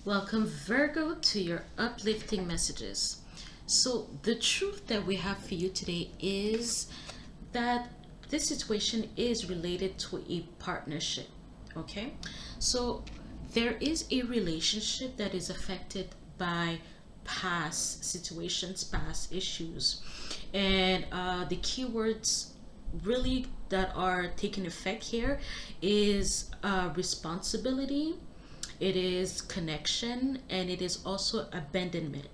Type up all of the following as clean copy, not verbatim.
Welcome, Virgo, to your uplifting messages. So, the truth that we have for you today is that this situation is related to a partnership. Okay? So, there is a relationship that is affected by past situations, past issues. And the keywords really that are taking effect here is responsibility, it is connection, and it is also abandonment.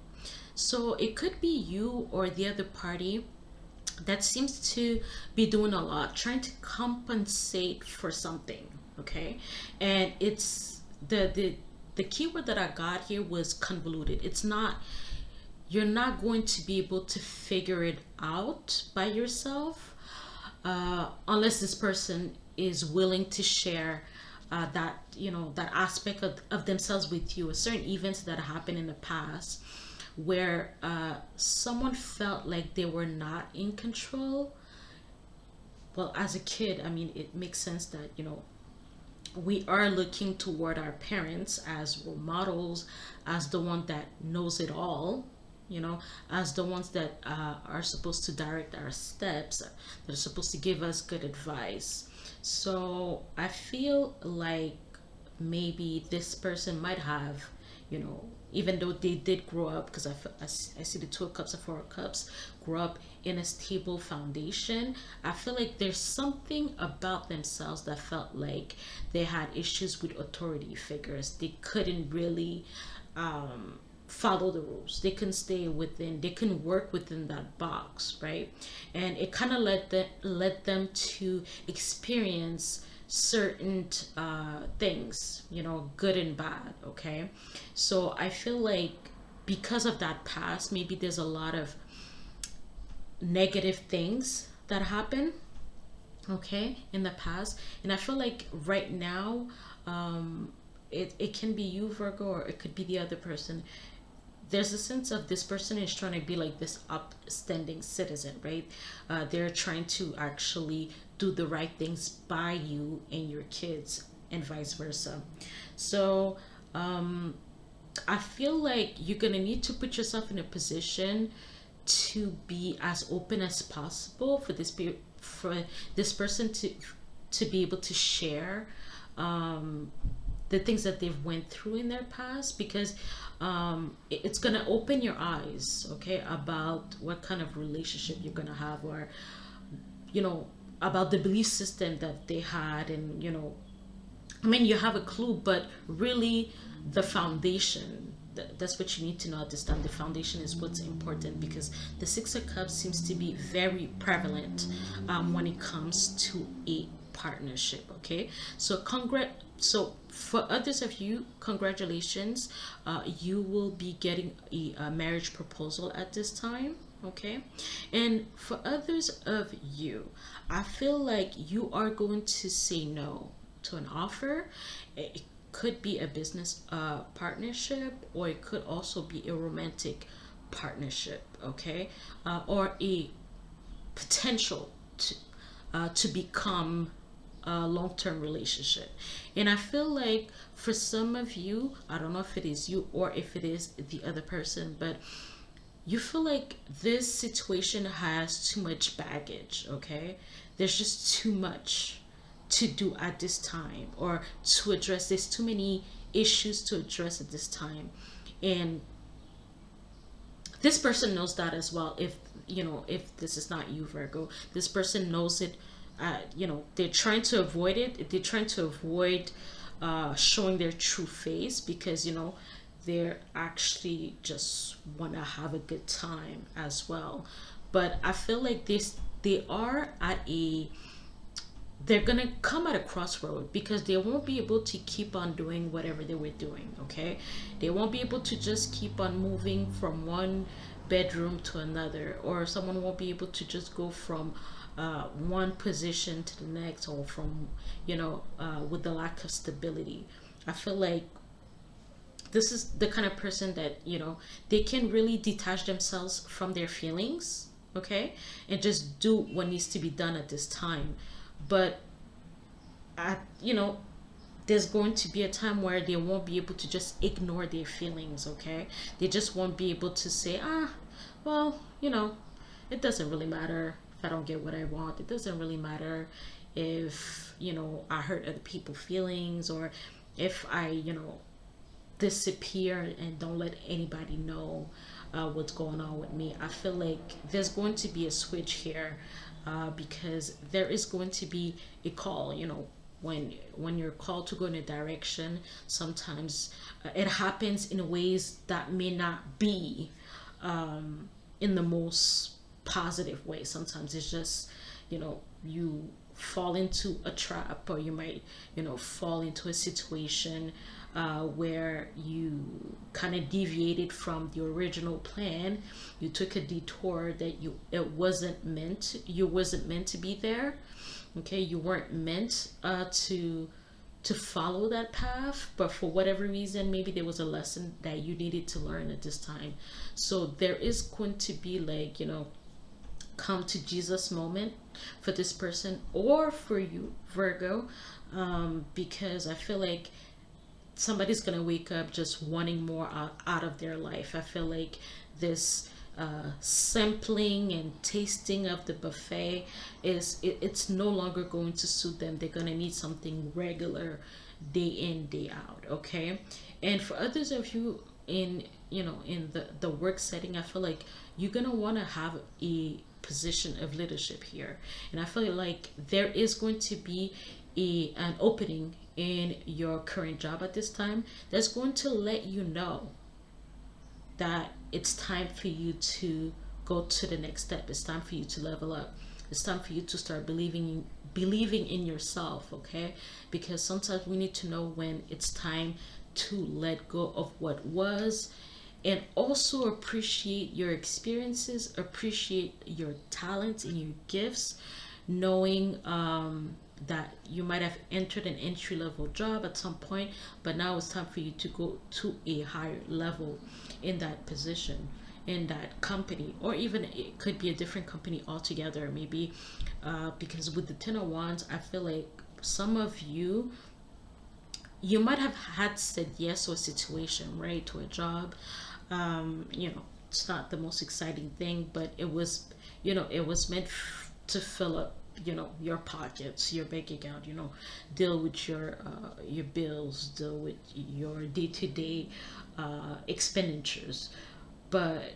So it could be you or the other party that seems to be doing a lot, trying to compensate for something. Okay, and it's the keyword that I got here was convoluted. It's not, you're not going to be able to figure it out by yourself unless this person is willing to share that that aspect of themselves with you, certain events that happened in the past where someone felt like they were not in control. Well, as a kid, I mean, it makes sense that we are looking toward our parents as role models, as the one that knows it all, as the ones that are supposed to direct our steps, that are supposed to give us good advice. So I feel like maybe this person might have, even though they did grow up, because I see the Two of Cups and Four of Cups, grow up in a stable foundation. I feel like there's something about themselves that felt like they had issues with authority figures. They couldn't really follow the rules. They couldn't stay within, they couldn't work within that box, right? And it kind of led them to experience certain things, good and bad. Okay, so I feel like because of that past, maybe there's a lot of negative things that happen, okay, in the past. And I feel like right now, it can be you, Virgo, or it could be the other person. There's a sense of this person is trying to be like this upstanding citizen, right? They're trying to actually do the right things by you and your kids, and vice versa. So I feel like you're gonna need to put yourself in a position to be as open as possible for for this person to be able to share the things that they've went through in their past, because it's going to open your eyes, okay, about what kind of relationship you're going to have, or you know about the belief system that they had. And I mean, you have a clue, but really the foundation, that's what you need to know at this time. The foundation is what's important, because the Six of Cups seems to be very prevalent when it comes to a partnership. Okay, so so for others of you, congratulations. You will be getting a marriage proposal at this time. Okay, and for others of you, I feel like you are going to say no to an offer. It could be a business partnership, or it could also be a romantic partnership, okay, or a potential to become a long-term relationship. And I feel like for some of you, I don't know if it is you or if it is the other person, but you feel like this situation has too much baggage, okay? There's just too much to do at this time, or to address. There's too many issues to address at this time. And this person knows that as well. If this is not you, Virgo, this person knows it. They're trying to avoid it. They're trying to avoid showing their true face, because they're actually just want to have a good time as well. But I feel like they are at a they're gonna come at a crossroad, because they won't be able to keep on doing whatever they were doing. Okay, they won't be able to just keep on moving from one bedroom to another, or someone won't be able to just go from one position to the next, or from with the lack of stability. I feel like this is the kind of person that they can really detach themselves from their feelings, okay, and just do what needs to be done at this time. But at there's going to be a time where they won't be able to just ignore their feelings, okay? They just won't be able to say, well, it doesn't really matter if I don't get what I want. It doesn't really matter if, I hurt other people's feelings, or if I, disappear and don't let anybody know what's going on with me. I feel like there's going to be a switch here, because there is going to be a call. When you're called to go in a direction, sometimes it happens in ways that may not be in the most positive way. Sometimes it's just, you fall into a trap, or you might, fall into a situation where you kind of deviated from the original plan. You took a detour that you wasn't meant to be there. Okay, you weren't meant to follow that path, but for whatever reason, maybe there was a lesson that you needed to learn at this time. So there is going to be, like, come to Jesus moment for this person, or for you, Virgo, because I feel like somebody's gonna wake up just wanting more out of their life. I feel like this sampling and tasting of the buffet it's no longer going to suit them. They're gonna need something regular, day in, day out. Okay, and for others of you in in the work setting, I feel like you're gonna want to have a position of leadership here, and I feel like there is going to be an opening in your current job at this time that's going to let you know that it's time for you to go to the next step. It's time for you to level up. It's time for you to start believing in yourself, okay? Because sometimes we need to know when it's time to let go of what was, and also appreciate your experiences, appreciate your talents and your gifts, knowing that you might have entered an entry level job at some point, but now it's time for you to go to a higher level in that position, in that company, or even it could be a different company altogether, maybe. Because with the Ten of Wands, I feel like some of you might have had said yes to a situation, right, to a job. It's not the most exciting thing, but it was meant to fill up, your pockets, your bank account, deal with your bills, deal with your day-to-day expenditures. But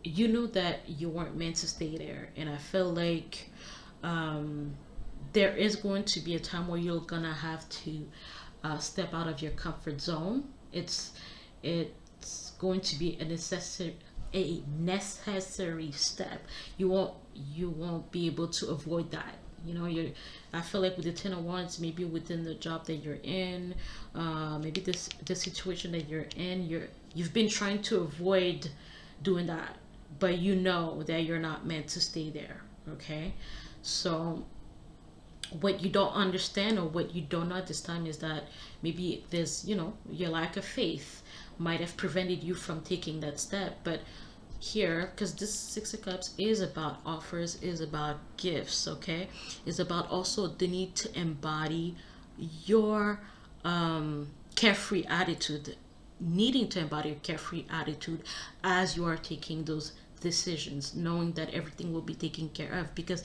you know that you weren't meant to stay there, and I feel like there is going to be a time where you're gonna have to step out of your comfort zone. It's going to be a necessary step. You won't be able to avoid that. You're I feel like with the Ten of Wands, maybe within the job that you're in, maybe the situation that you're in, you've been trying to avoid doing that, but you know that you're not meant to stay there. Okay, so what you don't understand, or what you don't know at this time, is that maybe there's, your lack of faith might have prevented you from taking that step. But here, because this Six of Cups is about offers, is about gifts, okay, is about also the need to embody your carefree attitude, needing to embody a carefree attitude as you are taking those decisions, knowing that everything will be taken care of. Because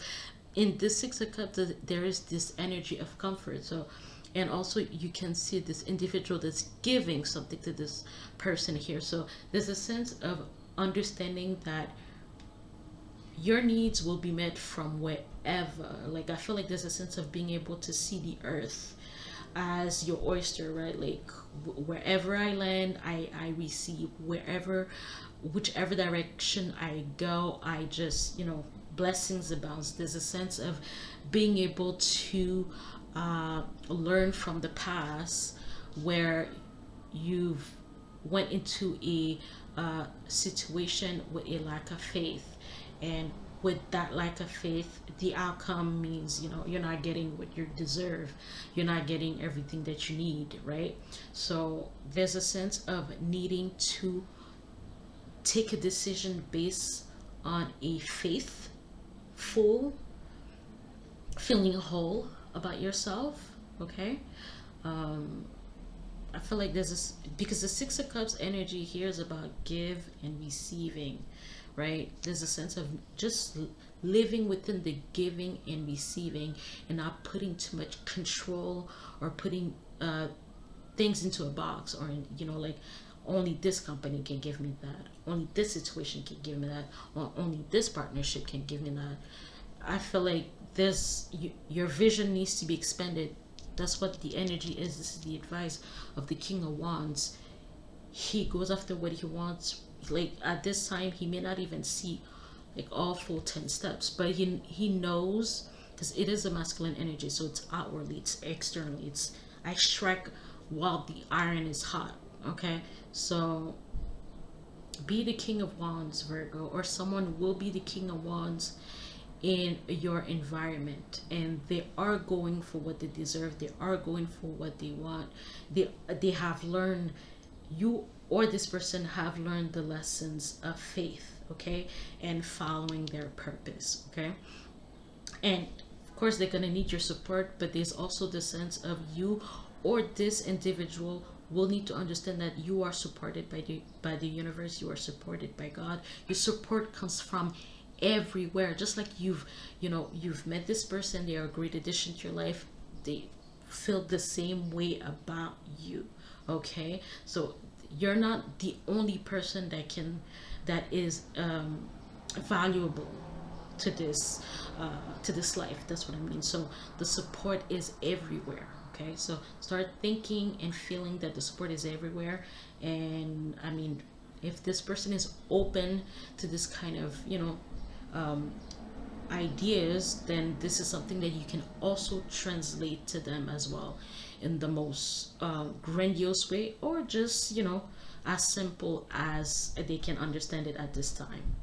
in this Six of Cups, there is this energy of comfort. So, and also you can see this individual that's giving something to this person here. So there's a sense of understanding that your needs will be met from wherever. Like, I feel like there's a sense of being able to see the earth as your oyster, right? Like, wherever I land, I receive. Whichever direction I go, I just, blessings abounds. There's a sense of being able to learn from the past, where you've went into a situation with a lack of faith, and with that lack of faith, the outcome means, you're not getting what you deserve. You're not getting everything that you need, right? So there's a sense of needing to take a decision based on a faithful feeling whole about yourself. Okay, um I feel like there's this, because the Six of Cups energy here is about give and receiving, right? There's a sense of just living within the giving and receiving, and not putting too much control, or putting things into a box, or like, only this company can give me that, only this situation can give me that, or only this partnership can give me that. I feel like your vision needs to be expanded. That's what the energy is. This is the advice of the King of Wands. He goes after what he wants. Like, at this time, he may not even see like all full 10 steps, but he knows, because it is a masculine energy, so it's outwardly, it's externally, it's I strike while the iron is hot. Okay, so be the King of Wands, Virgo, or someone will be the King of Wands in your environment, and they are going for what they deserve, they are going for what they want. They have learned, you or this person have learned the lessons of faith, okay, and following their purpose, okay. And of course they're going to need your support, but there's also the sense of you or this individual will need to understand that you are supported by the universe, you are supported by God. Your support comes from everywhere. Just like you've met this person, they are a great addition to your life, they feel the same way about you, okay. So you're not the only person that is valuable to this to this life. That's what I mean. So the support is everywhere. Okay, so start thinking and feeling that the support is everywhere. And I mean, if this person is open to this kind of um, ideas, then this is something that you can also translate to them as well, in the most grandiose way, or just as simple as they can understand it at this time.